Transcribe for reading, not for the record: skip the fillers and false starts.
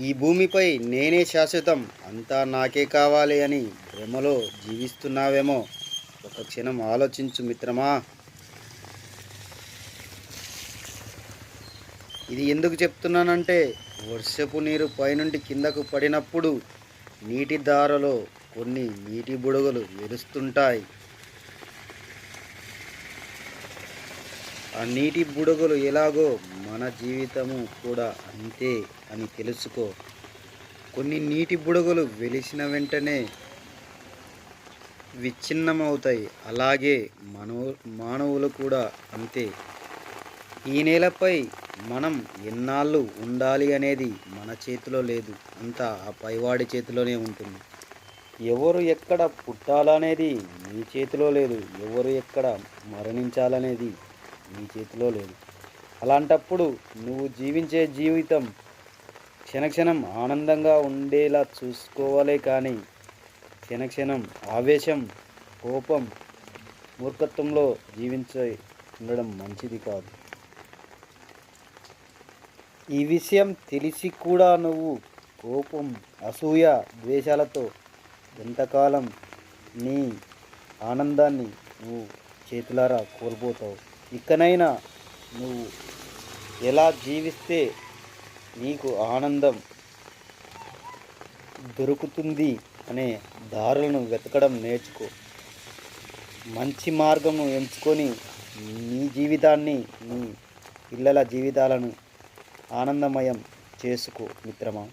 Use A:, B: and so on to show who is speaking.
A: ఈ భూమిపై నేనే శాశ్వతం, అంతా నాకే కావాలి అని భ్రమలో జీవిస్తున్నావేమో. ఒక క్షణం ఆలోచించు మిత్రమా. ఇది ఎందుకు చెప్తున్నానంటే, వర్షపు నీరు పైనుండి కిందకు పడినప్పుడు నీటి దారలో కొన్ని నీటి బుడగలు వెలుస్తుంటాయి. ఆ నీటి బుడగలు ఎలాగో మన జీవితము కూడా అంతే అని తెలుసుకో. కొన్ని నీటి బుడగలు వెలిసిన వెంటనే విచ్ఛిన్నమవుతాయి. అలాగే మానవులు కూడా అంతే. ఈ నేలపై మనం ఎన్నాళ్ళు ఉండాలి అనేది మన చేతిలో లేదు, అంతా ఆ పైవాడి చేతిలోనే ఉంటుంది. ఎవరు ఎక్కడ పుట్టాలనేది నీ చేతిలో లేదు, ఎవరు ఎక్కడ మరణించాలనేది నీ చేతిలో లేదు. అలాంటప్పుడు నువ్వు జీవించే జీవితం క్షణక్షణం ఆనందంగా ఉండేలా చూసుకోవాలే కానీ క్షణక్షణం ఆవేశం, కోపం, మూర్ఖత్వంలో ఉండడం మంచిది కాదు. ఈ విషయం తెలిసి కూడా నువ్వు కోపం, అసూయ, ద్వేషాలతో ఎంతకాలం నీ ఆనందాన్ని నువ్వు చేతులారా కోల్పోతావు. ఇకనైనా నువ్వు ఎలా జీవిస్తే నీకు ఆనందం దొరుకుతుంది అనే దారులను వెతకడం నేర్చుకో. మంచి మార్గం ఎంచుకొని నీ జీవితాన్ని, నీ పిల్లల జీవితాలను ఆనందమయం చేసుకో మిత్రమా.